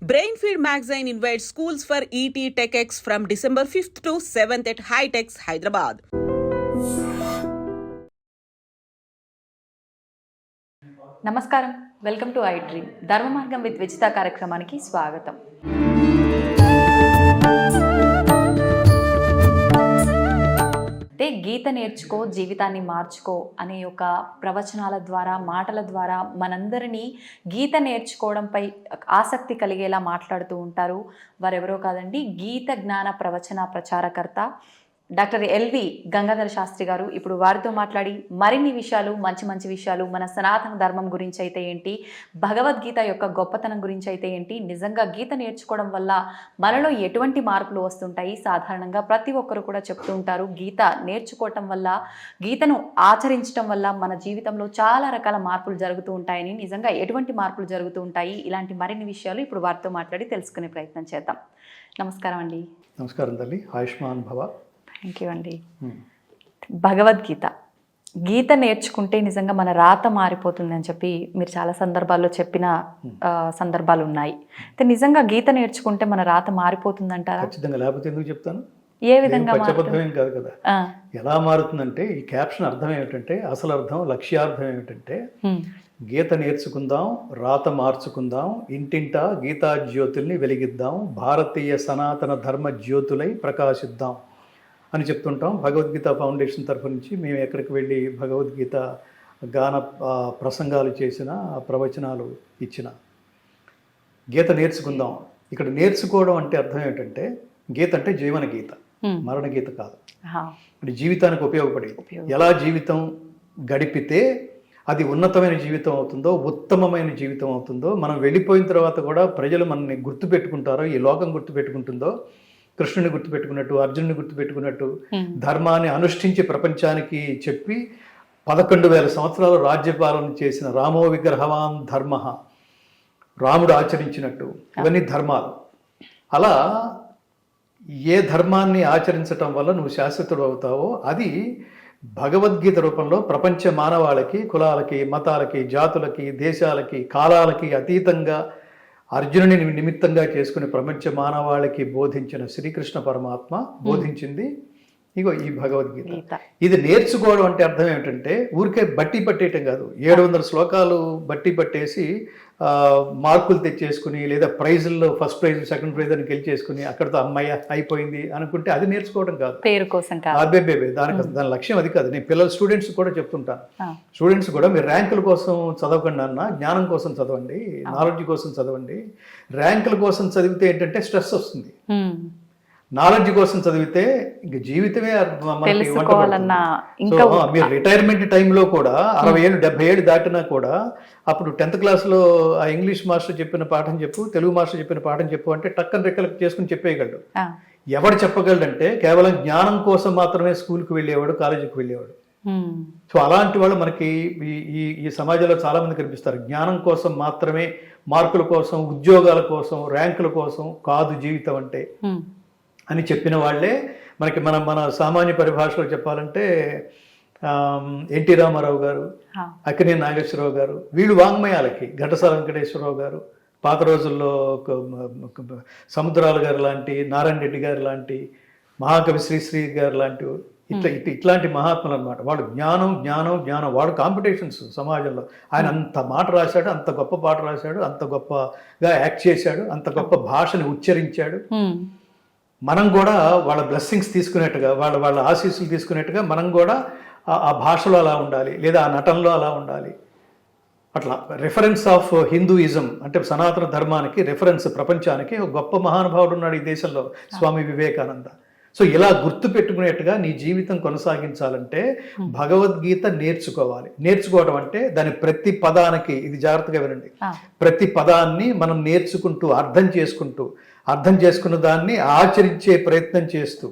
Brainfeed magazine invites schools for ET TechX from December 5th to 7th at High-Techs, Hyderabad. నమస్కారం, welcome to I dream. ధర్మ మార్గం with Vijitha కార్యక్రమానికి స్వాగతం. అంటే గీత నేర్చుకో జీవితాన్ని మార్చుకో అనే ఒక ప్రవచనాల ద్వారా, మాటల ద్వారా మనందరినీ గీత నేర్చుకోవడంపై ఆసక్తి కలిగేలా మాట్లాడుతూ ఉంటారు. వారెవరో కాదండి, గీత జ్ఞాన ప్రవచన ప్రచారకర్త డాక్టర్ ఎల్వి గంగాధర శాస్త్రి గారు. ఇప్పుడు వారితో మాట్లాడి మరిన్ని విషయాలు, మంచి విషయాలు, మన సనాతన ధర్మం గురించి అయితే ఏంటి, భగవద్గీత యొక్క గొప్పతనం గురించి అయితే ఏంటి, నిజంగా గీత నేర్చుకోవడం వల్ల మనలో ఎటువంటి మార్పులు వస్తుంటాయి, సాధారణంగా ప్రతి ఒక్కరు కూడా చెప్తూ ఉంటారు గీత నేర్చుకోవటం వల్ల, గీతను ఆచరించడం వల్ల మన జీవితంలో చాలా రకాల మార్పులు జరుగుతూ ఉంటాయని. నిజంగా ఎటువంటి మార్పులు జరుగుతూ ఉంటాయి, ఇలాంటి మరిన్ని విషయాలు ఇప్పుడు వారితో మాట్లాడి తెలుసుకునే ప్రయత్నం చేద్దాం. నమస్కారం అండి. నమస్కారం తల్లి, ఆయుష్మాన్ భవ. థ్యాంక్ యూ అండి. భగవద్గీత, గీత నేర్చుకుంటే నిజంగా మన రాత మారిపోతుంది అని చెప్పి మీరు చాలా సందర్భాల్లో చెప్పిన సందర్భాలు ఉన్నాయి. అయితే నిజంగా గీత నేర్చుకుంటే మన రాత మారిపోతుంది అంటారా? ఖచ్చితంగా, లేకపోతే ఎందుకు చెప్తాను. ఏ విధంగా? పచ్చబద్ధమేం కాదు కదా. ఎలా మారుతుందంటే, ఈ క్యాప్షన్ అర్థం ఏమిటంటే, అసలు అర్థం, లక్ష్యార్థం ఏమిటంటే, గీత నేర్చుకుందాం, రాత మార్చుకుందాం, ఇంటింటా గీతా జ్యోతుల్ని వెలిగిద్దాం, భారతీయ సనాతన ధర్మ జ్యోతులై ప్రకాశిద్దాం అని చెప్తుంటాం. భగవద్గీత ఫౌండేషన్ తరఫు నుంచి మేము ఎక్కడికి వెళ్ళి భగవద్గీత గాన ప్రసంగాలు చేసిన, ప్రవచనాలు ఇచ్చిన, గీత నేర్చుకుందాం. ఇక్కడ నేర్చుకోవడం అంటే అర్థం ఏంటంటే, గీత అంటే జీవన గీత, మరణ గీత కాదు. అంటే జీవితానికి ఉపయోగపడేది. ఎలా జీవితం గడిపితే అది ఉన్నతమైన జీవితం అవుతుందో, ఉత్తమమైన జీవితం అవుతుందో, మనం వెళ్ళిపోయిన తర్వాత కూడా ప్రజలు మనల్ని గుర్తుపెట్టుకుంటారో, ఈ లోకం గుర్తుపెట్టుకుంటుందో, కృష్ణుని గుర్తుపెట్టుకున్నట్టు, అర్జునుని గుర్తుపెట్టుకున్నట్టు, ధర్మాన్ని అనుష్ఠించి ప్రపంచానికి చెప్పి 11,000 సంవత్సరాలు రాజ్యపాలన చేసిన రామో విగ్రహవాన్ ధర్మ, రాముడు ఆచరించినట్టు, ఇవన్నీ ధర్మాలు. అలా ఏ ధర్మాన్ని ఆచరించటం వల్ల నువ్వు శాశ్వతుడు అవుతావో అది భగవద్గీత రూపంలో ప్రపంచ మానవాళికి, కులాలకి, మతాలకి, జాతులకి, దేశాలకి, కాలాలకి అతీతంగా అర్జునుని నిమిత్తంగా చేసుకుని ప్రపంచ మానవాళికి బోధించిన శ్రీకృష్ణ పరమాత్మ బోధించింది ఇగో ఈ భగవద్గీత. ఇది నేర్చుకోవడం అంటే అర్థం ఏమిటంటే, ఊరికే బట్టి పట్టేయటం కాదు. 700 శ్లోకాలు బట్టి పట్టేసి మార్కులు తెచ్చేసుకుని, లేదా ప్రైజుల్లో ఫస్ట్ ప్రైజ్, సెకండ్ ప్రైజ్ అని గెలిచేసుకుని అక్కడితో అమ్మాయి అయిపోయింది అనుకుంటే అది నేర్చుకోవడం కాదు, పేరు కోసం కాదు. అబ్బేబే, దాని లక్ష్యం అది కాదు. నేను స్టూడెంట్స్ కూడా చెప్తుంటాను, స్టూడెంట్స్ కూడా మీరు ర్యాంకుల కోసం చదవకండి అన్న, జ్ఞానం కోసం చదవండి, నాలెడ్జ్ కోసం చదవండి. ర్యాంకుల కోసం చదివితే ఏంటంటే స్ట్రెస్ వస్తుంది. నాలెడ్జ్ కోసం చదివితే ఇంక జీవితమే మీరు రిటైర్మెంట్ టైంలో కూడా 60 ఏళ్ళు 70 ఏళ్ళు దాటినా కూడా అప్పుడు 10th క్లాస్లో ఆ ఇంగ్లీష్ మాస్టర్ చెప్పిన పాఠం చెప్పు, తెలుగు మాస్టర్ చెప్పిన పాఠం చెప్పు అంటే టక్కన రెక్కలకు చేసుకుని చెప్పేయగలడు. ఎవడు చెప్పగలడంటే కేవలం జ్ఞానం కోసం మాత్రమే స్కూల్కి వెళ్ళేవాడు, కాలేజీకి వెళ్ళేవాడు. సో అలాంటి వాళ్ళు మనకి ఈ సమాజంలో చాలా మంది కనిపిస్తారు. జ్ఞానం కోసం మాత్రమే, మార్కుల కోసం, ఉద్యోగాల కోసం, ర్యాంకుల కోసం కాదు జీవితం అంటే అని చెప్పిన వాళ్ళే మనకి మన సామాన్య పరిభాషలో చెప్పాలంటే ఎన్టీ రామారావు గారు, అక్కినేని నాగేశ్వరరావు గారు, వీళ్ళు వాంగ్మయాలకి, ఘంటసాల వెంకటేశ్వరరావు గారు, పాత రోజుల్లో సముద్రాల గారు లాంటి, నారాయణ రెడ్డి గారు లాంటి, మహాకవి శ్రీశ్రీ గారు లాంటి ఇట్లాంటి మహాత్ములు అనమాట. వాడు జ్ఞానం జ్ఞానం జ్ఞానం, వాడు కాంపిటీషన్స్ సమాజంలో. ఆయన అంత మాట రాశాడు, అంత గొప్ప పాట రాశాడు, అంత గొప్పగా యాక్ట్ చేశాడు, అంత గొప్ప భాషని ఉచ్చరించాడు. మనం కూడా వాళ్ళ బ్లెస్సింగ్స్ తీసుకునేట్టుగా, వాళ్ళ ఆశీస్సులు తీసుకునేట్టుగా మనం కూడా ఆ భాషలో అలా ఉండాలి, లేదా ఆ నటనలో అలా ఉండాలి. అట్లా రెఫరెన్స్ ఆఫ్ హిందూయిజం అంటే సనాతన ధర్మానికి రెఫరెన్స్ ప్రపంచానికి ఒక గొప్ప మహానుభావుడు ఉన్నాడు ఈ దేశంలో, స్వామి వివేకానంద. సో ఇలా గుర్తు పెట్టుకునేట్టుగా నీ జీవితం కొనసాగించాలంటే భగవద్గీత నేర్చుకోవాలి. నేర్చుకోవడం అంటే దాని ప్రతి పదానికి, ఇది జాగ్రత్తగా వినండి, ప్రతి పదాన్ని మనం నేర్చుకుంటూ, అర్థం చేసుకున్న దాన్ని ఆచరించే ప్రయత్నం చేస్తూ,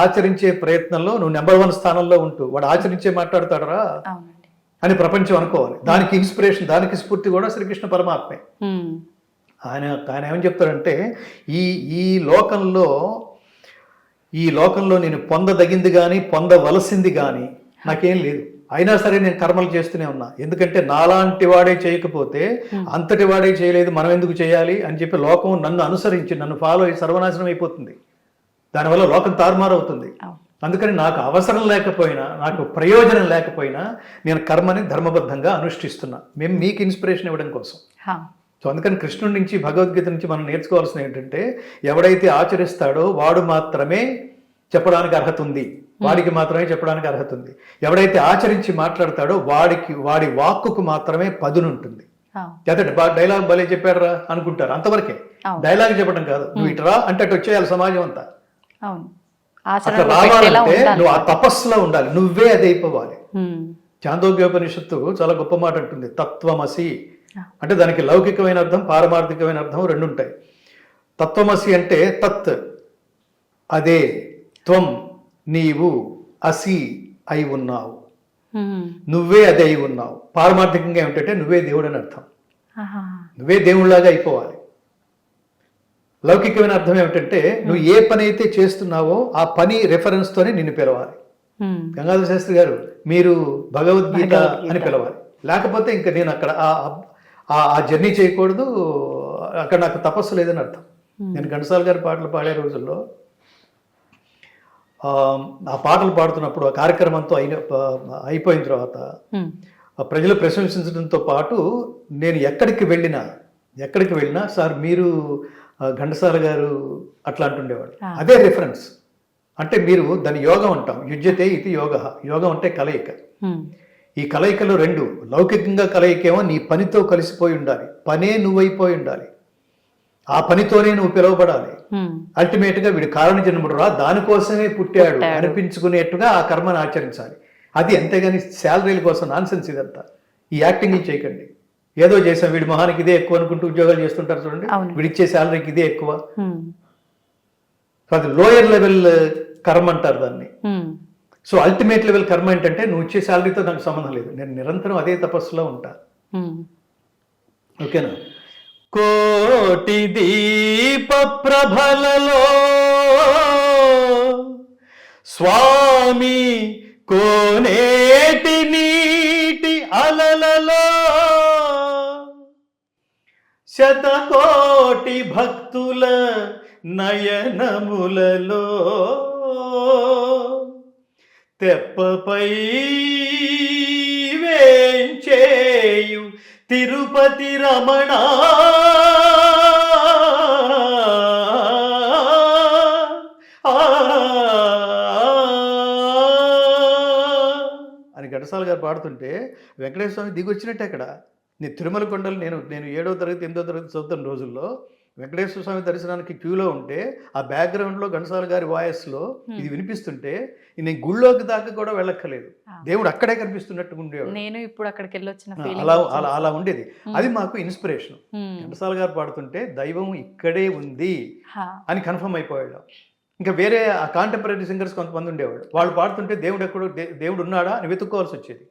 ఆచరించే ప్రయత్నంలో నువ్వు నెంబర్ 1 స్థానంలో ఉంటూ, వాడు ఆచరించే మాట్లాడతాడరా అని ప్రపంచం అనుకోవాలి. దానికి ఇన్స్పిరేషన్, దానికి స్ఫూర్తి కూడా శ్రీకృష్ణ పరమాత్మే. ఆయన ఏమని చెప్తాడంటే, ఈ లోకంలో నేను పొందదగింది కానీ పొందవలసింది కానీ నాకేం లేదు. అయినా సరే నేను కర్మలు చేస్తూనే ఉన్నా, ఎందుకంటే నాలాంటి వాడే చేయకపోతే అంతటి వాడే చేయలేదు, మనం ఎందుకు చేయాలి అని చెప్పి లోకం నన్ను అనుసరించి నన్ను ఫాలో అయ్యి సర్వనాశనం అయిపోతుంది. దానివల్ల లోకం తారుమారు అవుతుంది. అందుకని నాకు అవసరం లేకపోయినా, నాకు ప్రయోజనం లేకపోయినా నేను కర్మని ధర్మబద్ధంగా అనుష్ఠిస్తున్నా, మేము మీకు ఇన్స్పిరేషన్ ఇవ్వడం కోసం. సో అందుకని కృష్ణుడి నుంచి, భగవద్గీత నుంచి మనం నేర్చుకోవాల్సిన ఏంటంటే, ఎవడైతే ఆచరిస్తాడో వాడు మాత్రమే చెప్పడానికి అర్హత ఉంది, వాడికి మాత్రమే చెప్పడానికి అర్హత ఉంది. ఎవడైతే ఆచరించి మాట్లాడతాడో వాడి వాక్కుకు మాత్రమే పదునుంటుంది. డైలాగ్ భలే చెప్పారా అనుకుంటారు, అంతవరకే. డైలాగ్ చెప్పడం కాదు, నువ్వు ఇటురా అంటే అటు వచ్చేయాలి సమాజం అంతా. అట్లా రావాలంటే నువ్వు ఆ తపస్సులో ఉండాలి, నువ్వే అది అయిపోవాలి. చాందోగ్యోపనిషత్తు చాలా గొప్ప మాట అంటుంది, తత్వమసి అంటే దానికి లౌకికమైన అర్థం, పారమార్థికమైన అర్థం రెండు ఉంటాయి. తత్వమసి అంటే తత్ అదే, త్వం నీవు, అసి అయి ఉన్నావు, నువ్వే అదే అయి ఉన్నావు. పారమార్థికంగా ఏమిటంటే నువ్వే దేవుడు అని అర్థం, నువ్వే దేవుళ్ళలాగా అయిపోవాలి. లౌకికమైన అర్థం ఏమిటంటే నువ్వు ఏ పని అయితే చేస్తున్నావో ఆ పని రెఫరెన్స్ తోనే నిన్ను పిలవాలి. గంగాధర శాస్త్రి గారు మీరు భగవద్గీత అని పిలవాలి, లేకపోతే ఇంకా నేను అక్కడ ఆ జర్నీ చేయకూడదు, అక్కడ నాకు తపస్సు లేదని అర్థం. నేను ఘంటసాల గారి పాటలు పాడే రోజుల్లో ఆ పాటలు పాడుతున్నప్పుడు ఆ కార్యక్రమంతో అయిపోయిన తర్వాత ప్రజలు ప్రశంసించడంతో పాటు నేను ఎక్కడికి వెళ్ళినా సార్ మీరు ఘంటసాల గారు అట్లా అంటుండేవాడు. అదే రిఫరెన్స్. అంటే మీరు దాని యోగం అంటాం, యుజ్యతే ఇది యోగ. యోగం అంటే కలయిక. ఈ కలయికలో రెండు, లౌకికంగా కలయికేమో నీ పనితో కలిసిపోయి ఉండాలి, పనే నువ్వైపోయి ఉండాలి, ఆ పనితోనే నువ్వు పిలువబడాలి. అల్టిమేట్ గా వీడు కారణ జన్ముడు రా, దానికోసమే పుట్టాడు అనిపించుకునేట్టుగా ఆ కర్మను ఆచరించాలి. అది అంతేగాని శాలరీల కోసం నాన్సెన్స్ ఇదంతా. ఈ యాక్టింగ్ చేయకండి, ఏదో చేసాం వీడి మొహానికి ఇదే ఎక్కువ అనుకుంటూ ఉద్యోగాలు చేస్తుంటారు చూడండి, వీడిచ్చే శాలరీకి ఇదే ఎక్కువ. అది లోయర్ లెవెల్ కర్మ అంటారు దాన్ని. సో అల్టిమేట్ లెవెల్ కర్మ ఏంటంటే నువ్వు ఇచ్చే శాలరీతో నాకు సంబంధం లేదు, నేను నిరంతరం అదే తపస్సులో ఉంటా. ఓకేనా? కోటి దీప ప్రభలలో స్వామి కోనేటి నీటి అలలలో శతకోటి భక్తుల నయనములలో తెప్పపై వేంచేయు తిరుపతి రమణ అని ఘంటసాల గారు పాడుతుంటే వెంకటేశ్వర స్వామి దిగొచ్చినట్టే అక్కడ. నేను తిరుమల కొండలు నేను 7వ తరగతి 8వ తరగతి చదువుతున్న రోజుల్లో వెంకటేశ్వర స్వామి దర్శనానికి క్యూలో ఉంటే ఆ బ్యాక్గ్రౌండ్లో ఘంటసాల గారి వాయిస్లో ఇది వినిపిస్తుంటే నేను గుళ్ళోకి దాకా కూడా వెళ్ళక్కర్లేదు, దేవుడు అక్కడే కనిపిస్తున్నట్టు ఉండేవాడు. నేను ఇప్పుడు అక్కడికి వెళ్ళొచ్చిన అలా ఉండేది. అది మాకు ఇన్స్పిరేషన్. ఘంటసాల గారు పాడుతుంటే దైవం ఇక్కడే ఉంది అని కన్ఫర్మ్ అయిపోయాడు. ఇంకా వేరే ఆ కాంటెంపరీ సింగర్స్ కొంతమంది ఉండేవాడు, వాళ్ళు పాడుతుంటే దేవుడు ఎక్కడో, దేవుడు ఉన్నాడా అని వెతుక్కోవాల్సి వచ్చేది.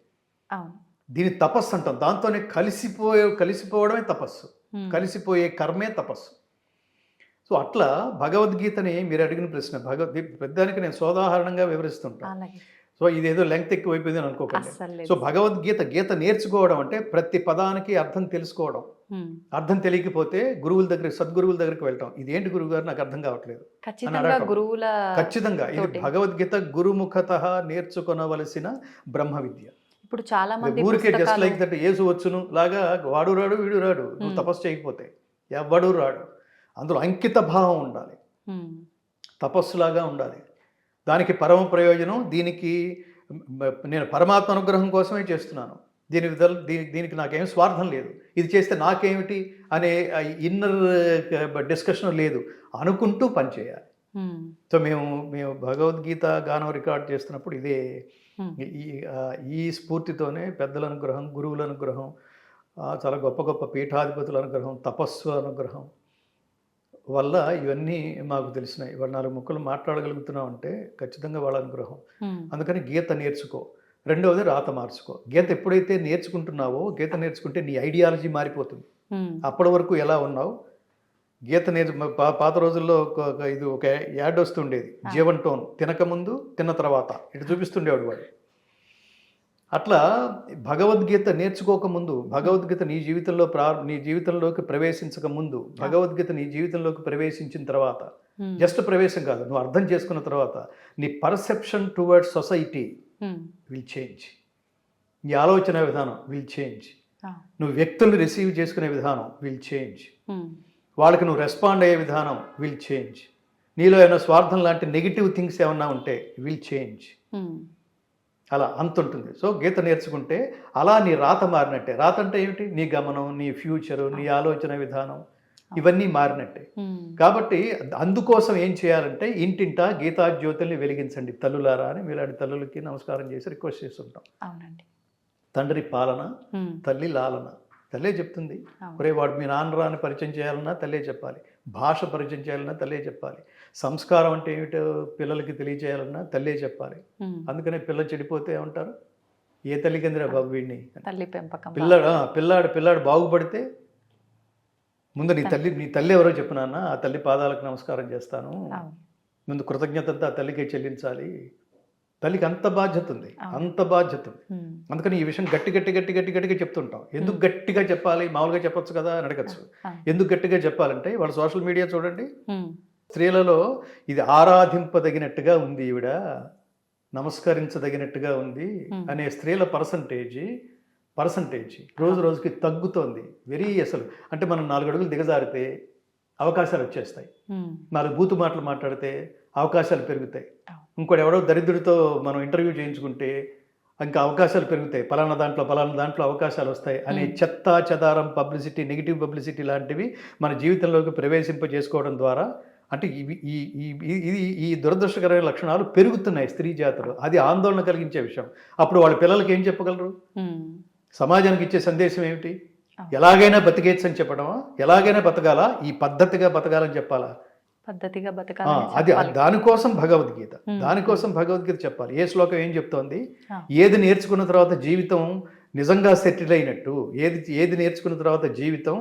దీని తపస్సు అంటాం, దాంతోనే కలిసిపోవడమే తపస్సు, కలిసిపోయే కర్మే తపస్సు. సో అట్లా భగవద్గీతని మీరు అడిగిన ప్రశ్న, పెద్దానికి నేను సోదాహరణంగా వివరిస్తుంటాను. సో ఇదేదో లెంగ్త్ ఎక్కువైపోయింది అని అనుకోకండి. సో గీత నేర్చుకోవడం అంటే ప్రతి పదానికి అర్థం తెలుసుకోవడం. అర్థం తెలియకపోతే సద్గురువుల దగ్గరికి వెళ్తాం, ఇదేంటి గురువు గారు నాకు అర్థం కావట్లేదు. ఖచ్చితంగా ఇది భగవద్గీత గురుముఖతః నేర్చుకొనవలసిన బ్రహ్మ విద్య. ఇప్పుడు చాలా మంది ఊరికే జస్ట్ లైక్ దట్ యేసు వచ్చును లాగా వాడు రాడు వీడు రాడు, నువ్వు తపస్సు చేయకపోతే ఎవడు రాడు. అందులో అంకిత భావం ఉండాలి, తపస్సులాగా ఉండాలి. దానికి పరమ ప్రయోజనం, దీనికి నేను పరమాత్మ అనుగ్రహం కోసమే చేస్తున్నాను, దీనికి నాకేం స్వార్థం లేదు, ఇది చేస్తే నాకేమిటి అనే ఇన్నర్ డిస్కషన్ లేదు, అనుకుంటూ పనిచేయాలి. సో మేము భగవద్గీత గానం రికార్డ్ చేస్తున్నప్పుడు ఇదే ఈ స్ఫూర్తితోనే పెద్దల అనుగ్రహం, గురువుల అనుగ్రహం, చాలా గొప్ప గొప్ప పీఠాధిపతుల అనుగ్రహం, తపస్సు అనుగ్రహం వల్ల ఇవన్నీ మాకు తెలిసినాయి. ఇవాళ 4 ముక్కలు మాట్లాడగలుగుతున్నాం అంటే ఖచ్చితంగా వాళ్ళ అనుగ్రహం. అందుకని గీత నేర్చుకో. రెండవది రాత మార్చుకో. గీత ఎప్పుడైతే నేర్చుకుంటున్నావో, గీత నేర్చుకుంటే నీ ఐడియాలజీ మారిపోతుంది. అప్పటి వరకు ఎలా ఉన్నావు, గీత పాత రోజుల్లో ఇది ఒక యాడ్ వస్తుండేది, జీవన్ టోన్, తినకముందు తిన్న తర్వాత ఇటు చూపిస్తుండేవాడు వాడు. అట్లా భగవద్గీత నేర్చుకోకముందు, భగవద్గీత నీ జీవితంలోకి ప్రవేశించక ముందు, భగవద్గీత నీ జీవితంలోకి ప్రవేశించిన తర్వాత, జస్ట్ ప్రవేశం కాదు, నువ్వు అర్థం చేసుకున్న తర్వాత నీ perception towards society will change. నీ ఆలోచన విధానం విల్ చేంజ్. నువ్వు వ్యక్తుల్ని రిసీవ్ చేసుకునే విధానం విల్ చేంజ్. వాళ్ళకి నువ్వు రెస్పాండ్ అయ్యే విధానం విల్ చేంజ్. నీలో ఏమైనా స్వార్థం లాంటి నెగిటివ్ థింగ్స్ ఏమన్నా ఉంటే విల్ చేంజ్. అలా అంత ఉంటుంది. సో గీత నేర్చుకుంటే అలా నీ రాత మారినట్టే. రాత అంటే ఏమిటి? నీ గమనం, నీ ఫ్యూచరు, నీ ఆలోచన విధానం ఇవన్నీ మారినట్టే. కాబట్టి అందుకోసం ఏం చేయాలంటే ఇంటింటా గీతా జ్యోతుల్ని వెలిగించండి తల్లులారా అని మీలాంటి తల్లులకి నమస్కారం చేసి రిక్వెస్ట్ చేస్తుంటాం. అవునండి. తండ్రి పాలన, తల్లి లాలన. తల్లే చెప్తుంది, ఒరే వాడు మీ నాన్నరా అని పరిచయం చేయాలన్నా తల్లే చెప్పాలి, భాష పరిచయం చేయాలన్నా తల్లే చెప్పాలి, సంస్కారం అంటే ఏమిటో పిల్లలకి తెలియజేయాలన్నా తల్లే చెప్పాలి. అందుకనే పిల్లలు చెడిపోతే ఏమంటారు, ఏ తల్లి కిందరా బాబు వీడిని. తల్లి పెంపకం. పిల్లాడు బాగుపడితే ముందు నీ తల్లి ఎవరో చెప్పు నాన్న, ఆ తల్లి పాదాలకు నమస్కారం చేస్తాను, ముందు కృతజ్ఞతంతా ఆ తల్లికే చెల్లించాలి. తల్లికి అంత బాధ్యత ఉంది, అంత బాధ్యత ఉంది. అందుకని ఈ విషయం గట్టిగా చెప్తుంటాం. ఎందుకు గట్టిగా చెప్పాలి, మామూలుగా చెప్పొచ్చు కదా అని అడగచ్చు. ఎందుకు గట్టిగా చెప్పాలంటే వాళ్ళ సోషల్ మీడియా చూడండి, స్త్రీలలో ఇది ఆరాధింపదగినట్టుగా ఉంది, ఈవిడ నమస్కరించదగినట్టుగా ఉంది అనే స్త్రీల పర్సంటేజ్ రోజు రోజుకి తగ్గుతోంది. అసలు అంటే మనం 4 అడుగులు దిగజారితే అవకాశాలు వచ్చేస్తాయి, 4 బూతు మాటలు మాట్లాడితే అవకాశాలు పెరుగుతాయి, ఇంకోటి ఎవడో దరిద్రుడితో మనం ఇంటర్వ్యూ చేయించుకుంటే ఇంకా అవకాశాలు పెరుగుతాయి, పలానా దాంట్లో అవకాశాలు వస్తాయి అనే చెత్తా చెదారం పబ్లిసిటీ, నెగిటివ్ పబ్లిసిటీ లాంటివి మన జీవితంలోకి ప్రవేశింపజేసుకోవడం ద్వారా అంటే ఈ దురదృష్టకరమైన లక్షణాలు పెరుగుతున్నాయి స్త్రీ జాతులు. అది ఆందోళన కలిగించే విషయం. అప్పుడు వాళ్ళ పిల్లలకి ఏం చెప్పగలరు? సమాజానికి ఇచ్చే సందేశం ఏమిటి? ఎలాగైనా బతికేచ్చు అని చెప్పడమా? ఎలాగైనా బతకాలా, ఈ పద్ధతిగా బతకాలని చెప్పాలా? పద్ధతిగా బతకాలి. అది దానికోసం భగవద్గీత చెప్పాలి. ఏ శ్లోకం ఏం చెప్తోంది? ఏది నేర్చుకున్న తర్వాత జీవితం నిజంగా సెటిల్ అయినట్టు, ఏది నేర్చుకున్న తర్వాత జీవితం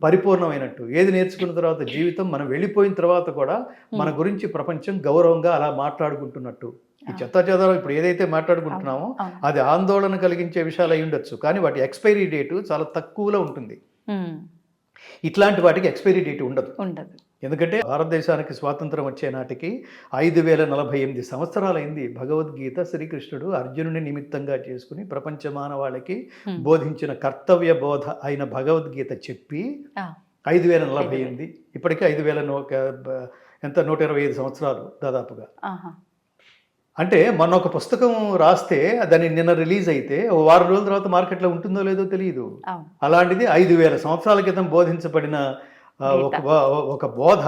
పరిపూర్ణమైనట్టు, ఏది నేర్చుకున్న తర్వాత జీవితం మనం వెళ్ళిపోయిన తర్వాత కూడా మన గురించి ప్రపంచం గౌరవంగా అలా మాట్లాడుకుంటున్నట్టు. ఈ చెత్తాచెదారం ఇప్పుడు ఏదైతే మాట్లాడుకుంటున్నామో అది ఆందోళన కలిగించే విషయాలు అయి ఉండొచ్చు, కానీ వాటి ఎక్స్పైరీ డేటు చాలా తక్కువలో ఉంటుంది. ఇట్లాంటి వాటికి ఎక్స్పైరీ డేట్ ఉండదు. ఎందుకంటే భారతదేశానికి స్వాతంత్రం వచ్చే నాటికి 5048 సంవత్సరాలైంది. భగవద్గీత శ్రీకృష్ణుడు అర్జునుని నిమిత్తంగా చేసుకుని ప్రపంచ మానవాళికి బోధించిన కర్తవ్య బోధ అయిన భగవద్గీత చెప్పి 5048, ఇప్పటికే 125 సంవత్సరాలు దాదాపుగా. అంటే మొన్న ఒక పుస్తకం రాస్తే దాన్ని నిన్న రిలీజ్ అయితే 1 వారం రోజుల తర్వాత మార్కెట్లో ఉంటుందో లేదో తెలియదు. అలాంటిది 5000 సంవత్సరాల క్రితం బోధించబడిన ఒక బోధ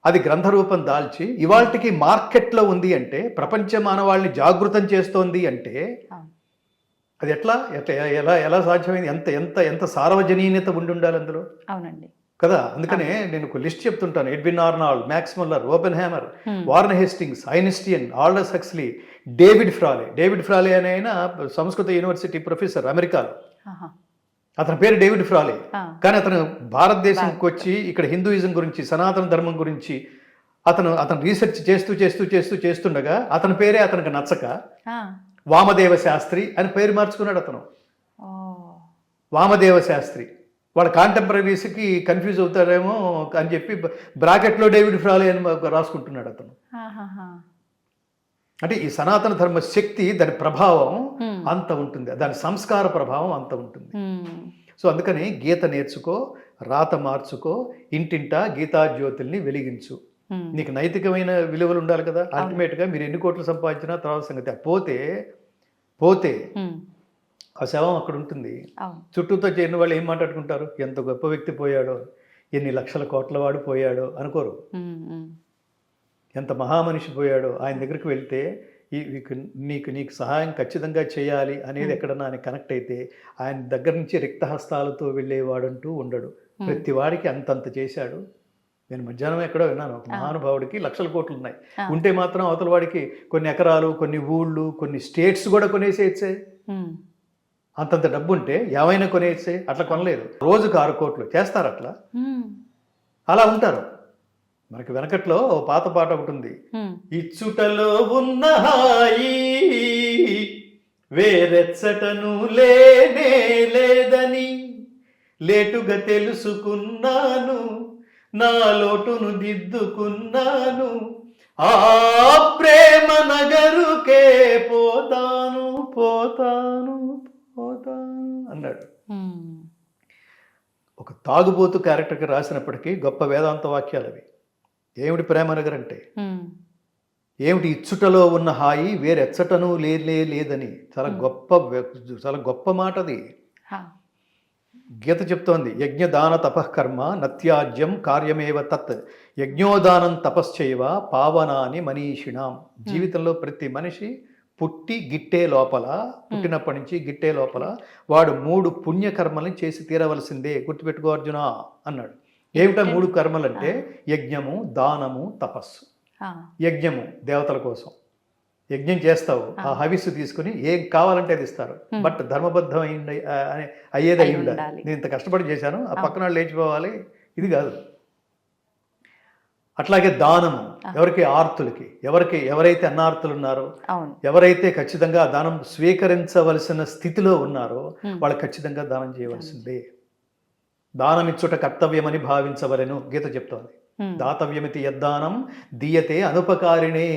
అది గ్రంథ రూపం దాల్చి ఇవాళకి మార్కెట్లో ఉంది అంటే, ప్రపంచ మానవాళ్ళని జాగృతం చేస్తోంది అంటే అది ఎలా సాధ్యమైంది? ఎంత సార్వజనీయత ఉండి ఉండాలి అందులో. అవునండి కదా. అందుకనే నేను ఒక లిస్ట్ చెప్తుంటాను. Edwin Arnold, max Muller, open hammer, warn Hastings, Einstein, Aldous Huxley, David ఫ్రాలే అనే ఆయన సంస్కృత యూనివర్సిటీ ప్రొఫెసర్ అమెరికాలో. అతని పేరు డేవిడ్ ఫ్రాలే, కానీ అతను భారతదేశంకి వచ్చి ఇక్కడ హిందూయిజం గురించి, సనాతన ధర్మం గురించి అతను రీసెర్చ్ చేస్తుండగా అతని పేరే అతనికి నచ్చక వామదేవ శాస్త్రి అని పేరు మార్చుకున్నాడు అతను. వామదేవ శాస్త్రి. వాళ్ళ కాంటెంపరీస్కి కన్ఫ్యూజ్ అవుతారేమో అని చెప్పి బ్రాకెట్లో డేవిడ్ ఫ్రాలే అని రాసుకుంటున్నాడు అతను. అంటే ఈ సనాతన ధర్మ శక్తి, దాని ప్రభావం అంత ఉంటుంది, దాని సంస్కార ప్రభావం అంత ఉంటుంది. సో అందుకని గీత నేర్చుకో, రాత మార్చుకో, ఇంటింటా గీతా జ్యోతుల్ని వెలిగించు. నీకు నైతికమైన విలువలు ఉండాలి కదా. అల్టిమేట్గా మీరు ఎన్ని కోట్లు సంపాదించినా తర్వాత సంగతి. పోతే ఆ శవం అక్కడ ఉంటుంది. చుట్టూతో చేరిన వాళ్ళు ఏం మాట్లాడుకుంటారు? ఎంత గొప్ప వ్యక్తి పోయాడో, ఎన్ని లక్షల కోట్ల వాడు పోయాడో అనుకోరు. ఎంత మహామనిషి పోయాడో, ఆయన దగ్గరికి వెళ్తే నీకు సహాయం ఖచ్చితంగా చేయాలి అనేది ఎక్కడన్నా ఆయన కనెక్ట్ అయితే ఆయన దగ్గర నుంచి రిక్తహస్తాలతో వెళ్ళేవాడంటూ ఉండడు. ప్రతి వాడికి అంతంత చేశాడు. నేను మధ్యాహ్నం ఎక్కడో విన్నాను, ఒక మహానుభావుడికి లక్షల కోట్లు ఉన్నాయి, ఉంటే మాత్రం అవతల వాడికి కొన్ని ఎకరాలు, కొన్ని ఊళ్ళు, కొన్ని స్టేట్స్ కూడా కొనేసేచ్చే. అంతంత డబ్బు ఉంటే ఏమైనా కొనేసే. అట్లా కొనలేదు. రోజుకు 6 కోట్లు చేస్తారు అట్లా. అలా ఉంటారు. మనకి వెనకట్లో పాత పాట ఒకటి ఉంది, ఇచ్చుటలో ఉన్న హాయి వేరెచ్చటను లేనే లేదని లేటుగా తెలుసుకున్నాను, నా లోటును దిద్దుకున్నాను, ఆ ప్రేమ నగరుకే పోతాను పోతాను పోతాను అన్నాడు. ఒక తాగుబోతు క్యారెక్టర్కి రాసినప్పటికీ గొప్ప వేదాంత వాక్యాలు అవి. ఏమిటి ప్రేమ నగర్ అంటే? ఏమిటి ఇచ్చుటలో ఉన్న హాయి వేరెచ్చటను లేదని. చాలా గొప్ప మాట అది. గీత చెప్తోంది, యజ్ఞదాన తపఃకర్మ నత్యాజ్యం కార్యమేవ తత్, యజ్ఞోదానం తపశ్చైవ పావనాని మనీషిణాం. జీవితంలో ప్రతి మనిషి పుట్టినప్పటి నుంచి గిట్టే లోపల వాడు 3 పుణ్యకర్మల్ని చేసి తీరవలసిందే, గుర్తుపెట్టుకో అర్జున అన్నాడు. ఏమిటా 3 కర్మలంటే? యజ్ఞము, దానము, తపస్సు. యజ్ఞము దేవతల కోసం యజ్ఞం చేస్తావు, ఆ హవిస్సు తీసుకుని ఏం కావాలంటే అది ఇస్తారు, బట్ ధర్మబద్ధం అయ్యేది అయి ఉండాలి. నేను ఇంత కష్టపడి చేశాను, ఆ పక్కన వాళ్ళు లేచిపోవాలి, ఇది కాదు. అట్లాగే దానము, ఎవరికి? ఆర్తులకి. ఎవరైతే అన్నార్తులు ఉన్నారో, ఎవరైతే ఖచ్చితంగా దానం స్వీకరించవలసిన స్థితిలో ఉన్నారో వాళ్ళు ఖచ్చితంగా దానం చేయవలసిందే. దానమిచ్చుట కర్తవ్యమని భావించవలెను గీత చెప్తోంది. దాతవ్యమితి యద్దానం దీయతే అనుపకారిణే.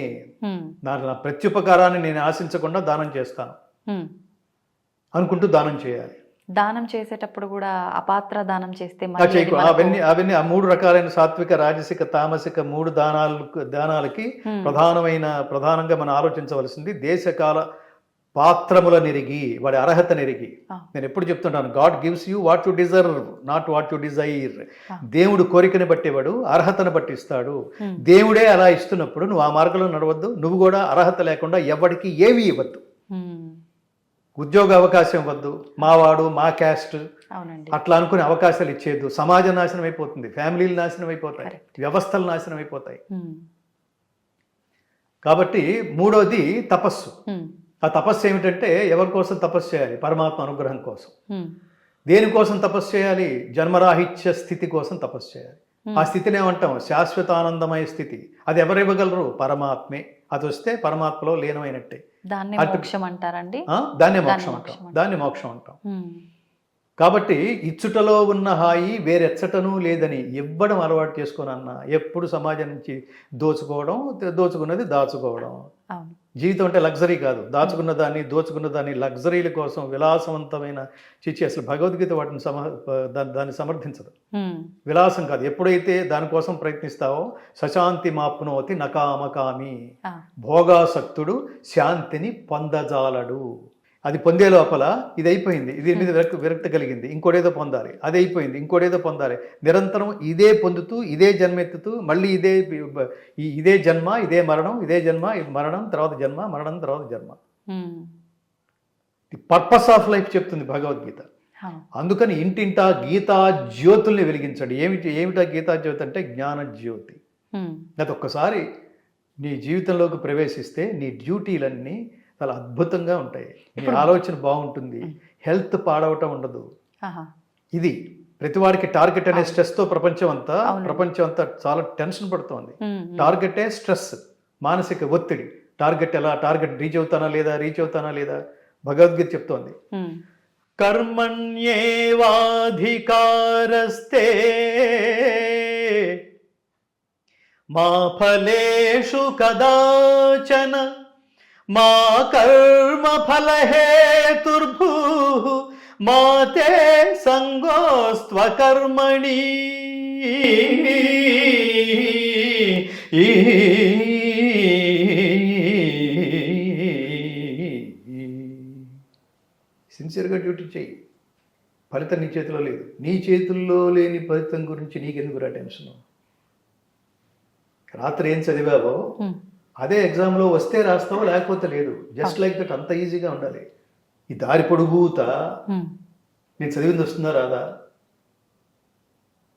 నా ప్రత్యుపకారాన్ని నేను ఆశించకుండా దానం చేస్తాను అనుకుంటూ దానం చేయాలి. దానం చేసేటప్పుడు కూడా అపాత్ర దానం చేస్తే అవన్నీ ఆ 3 రకాలైన సాత్విక, రాజసిక, తామసిక 3 దానాలకి ప్రధానంగా మనం ఆలోచించవలసింది దేశకాల పాత్రముల నెరిగి, వాడి అర్హత నెరిగి. నేను ఎప్పుడు చెప్తుంటాను, God gives you what you deserve, not what you Dzire. దేవుడు కోరికని బట్టేవాడు, అర్హతను బట్టి ఇస్తాడు. దేవుడే అలా ఇస్తున్నప్పుడు నువ్వు ఆ మార్గంలో నడవద్దు. నువ్వు కూడా అర్హత లేకుండా ఎవరికి ఏమీ ఇవ్వద్దు. ఉద్యోగ అవకాశం ఇవ్వద్దు, మావాడు, మా క్యాస్ట్ అట్లా అనుకునే అవకాశాలు ఇచ్చేద్దు. సమాజం నాశనం అయిపోతుంది, ఫ్యామిలీలు నాశనం అయిపోతాయి, వ్యవస్థలు నాశనం అయిపోతాయి. కాబట్టి 3వది తపస్సు. ఆ తపస్సు ఏమిటంటే ఎవరి కోసం తపస్సు చేయాలి? పరమాత్మ అనుగ్రహం కోసం. దేనికోసం తపస్సు చేయాలి? జన్మరాహిత్య స్థితి కోసం తపస్సు చేయాలి. ఆ స్థితిని ఏమంటాం? శాశ్వతానందమయ స్థితి. అది ఎవరు ఇవ్వగలరు? పరమాత్మే. అది వస్తే పరమాత్మలో లీనమైనట్టే. దాన్ని మోక్షం అంటారండి. దాన్ని మోక్షం అంటాం. కాబట్టి ఇచ్చుటలో ఉన్న హాయి వేరెచ్చటను లేదని ఇవ్వడం అలవాటు చేసుకోనన్నా. ఎప్పుడు సమాజం నుంచి దోచుకున్నది దాచుకోవడం. జీవితం అంటే లగ్జరీ కాదు. దోచుకున్న దాన్ని లగ్జరీల కోసం విలాసవంతమైన అసలు భగవద్గీత వాటిని దాన్ని సమర్థించదు. విలాసం కాదు. ఎప్పుడైతే దానికోసం ప్రయత్నిస్తావో సశాంతి మాప్నోతి నకామకామి. భోగాసక్తుడు శాంతిని పొందజాలడు. అది పొందే లోపల ఇది అయిపోయింది, ఇది మీద విరక్తి కలిగింది, ఇంకోటేదో పొందాలి, అది అయిపోయింది, ఇంకోటేదో పొందాలి. నిరంతరం ఇదే పొందుతూ ఇదే జన్మెత్తుతూ మళ్ళీ ఇదే జన్మ, ఇదే మరణం, ఇదే జన్మ, ఇది మరణం, తర్వాత జన్మ, మరణం, తర్వాత జన్మ. ది పర్పస్ ఆఫ్ లైఫ్ చెప్తుంది భగవద్గీత. అందుకని ఇంటింటా గీతా జ్యోతుల్ని వెలిగించండి. ఏమిటా గీతా జ్యోతి అంటే? జ్ఞాన జ్యోతి. అది ఒక్కసారి నీ జీవితంలోకి ప్రవేశిస్తే నీ డ్యూటీలన్నీ చాలా అద్భుతంగా ఉంటాయి. నీ ఆలోచన బాగుంటుంది, హెల్త్ పాడవటం ఉండదు. ఇది ప్రతివాడికి టార్గెట్ అనే స్ట్రెస్తో ప్రపంచం అంతా చాలా టెన్షన్ పడుతోంది. టార్గెటే స్ట్రెస్, మానసిక ఒత్తిడి. టార్గెట్ రీచ్ అవుతానా లేదా భగవద్గీత చెప్తోంది. కర్మణ్యేవాధికారస్తే మా ఫలేషు కదాచన మా కర్మ ఫలహేతుర్భూః మా తే సంగోస్త్వకర్మణి. సిన్సియర్గా డ్యూటీ చేయి. ఫలితం నీ చేతిలో లేదు. నీ చేతుల్లో లేని ఫలితం గురించి నీకెందుకురా టెన్షన్? రాత్రి ఏం చదివావో అదే ఎగ్జామ్లో వస్తే రాస్తావో, లేకపోతే లేదు. Just like that. అంత ఈజీగా ఉండాలి. ఈ దారి పొడుగుతా నేను చదివింది వస్తుందా రాదా?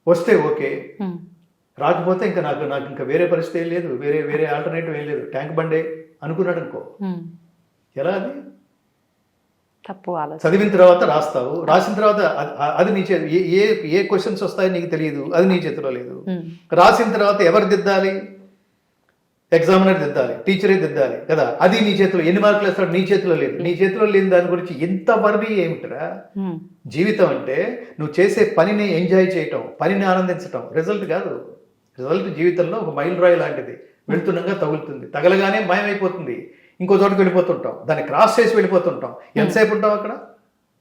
వస్తే ఓకే, రాకపోతే ఇంకా నాకు ఇంకా వేరే పరిస్థితి ఏం లేదు, వేరే ఆల్టర్నేటివ్ ఏం లేదు. ట్యాంక్ బండే అనుకున్నాడు అనుకో, ఎలా? అది తప్పు. చదివిన తర్వాత రాస్తావు, రాసిన తర్వాత అది నీ చేతి ఏ క్వశ్చన్స్ వస్తాయో నీకు తెలియదు, అది నీ చేతిలో లేదు. రాసిన తర్వాత ఎవరు దిద్దాలి? ఎగ్జామినర్ దిద్దాలి, టీచరే దిద్దాలి కదా, అది నీ చేతిలో. ఎన్ని మార్కులు వేస్తాడు నీ చేతిలో లేదు. నీ చేతిలో లేని దాని గురించి ఎంత వర్రీ ఏమిటిరా. జీవితం అంటే నువ్వు చేసే పనిని ఎంజాయ్ చేయటం, పనిని ఆనందించటం, రిజల్ట్ కాదు. రిజల్ట్ జీవితంలో ఒక మైల్ రాయి లాంటిది. వెళ్తుండగా తగులుతుంది, తగలగానే మాయమైపోతుంది, ఇంకో చోటకి వెళ్ళిపోతుంటాం, దాన్ని క్రాస్ చేసి వెళ్ళిపోతుంటాం. ఎంతసేపు ఉంటాం అక్కడ?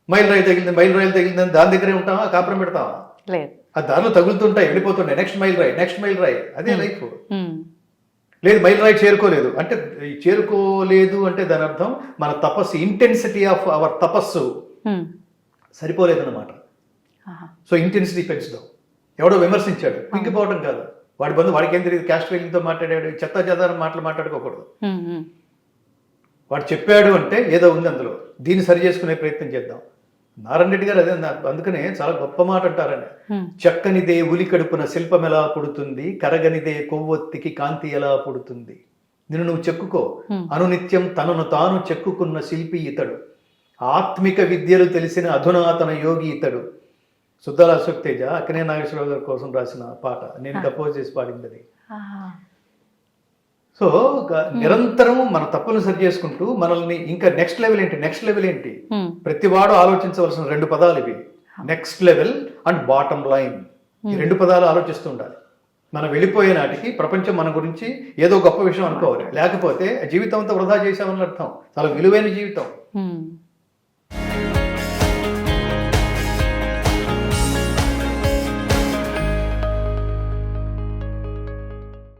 మైల్ రాయి తగిలిందని దాని దగ్గరే ఉంటావా, కాపురం పెడతావా? లేదు, ఆ దారిలో తగులుతుంటాయి, వెళ్ళిపోతుంటాయి, నెక్స్ట్ మైల్ రాయి, అదే లైఫ్. లేదు మైల్ రాయి చేరుకోలేదు అంటే, చేరుకోలేదు అంటే దాని అర్థం మన తపస్సు, ఇంటెన్సిటీ ఆఫ్ అవర్ తపస్సు సరిపోలేదన్నమాట. సో ఇంటెన్సిటీ పెంచుదాం. ఎవడో విమర్శించాడు, పింగిపోవడం కాదు, వాడి బంధు వాడికి ఏం తెలియదు, క్యాస్ట్ ఫీలింగ్తో మాట్లాడాడు, చెత్త మాటలు మాట్లాడుకోకూడదు. వాడు చెప్పాడు అంటే ఏదో ఉంది అందులో, దీన్ని సరి చేసుకునే ప్రయత్నం చేద్దాం. నారాయణ రెడ్డి గారు అదే అందుకనే చాలా గొప్ప మాట అంటారని, చక్కనిదే ఉలి కడుపున శిల్పం ఎలా పుడుతుంది, కరగనిదే కొవ్వొత్తికి కాంతి ఎలా పుడుతుంది. నిన్ను నువ్వు చెక్కుకో, అనునిత్యం తనను తాను చెక్కుకున్న శిల్పి ఇతడు, ఆత్మిక విద్యలు తెలిసిన అధునాతన యోగి ఇతడు. సుద్దాల అశోక్ తేజ అక్కనే నాగేశ్వరరావు గారి కోసం రాసిన పాట, నేను కంపోజ్ చేసి పాడింది అది. సో నిరంతరం మన తప్పులను సరి చేసుకుంటూ మనల్ని ఇంకా నెక్స్ట్ లెవెల్ ఏంటి, ప్రతివాడు ఆలోచించవలసిన 2 పదాలు ఇవి, next level and bottom line. ఈ 2 పదాలు ఆలోచిస్తూ ఉండాలి. మనం వెళ్ళిపోయే నాటికి ప్రపంచం మన గురించి ఏదో గొప్ప విషయం అనుకోవాలి, లేకపోతే జీవితం అంతా వృధా చేసామని అర్థం. చాలా విలువైన జీవితం.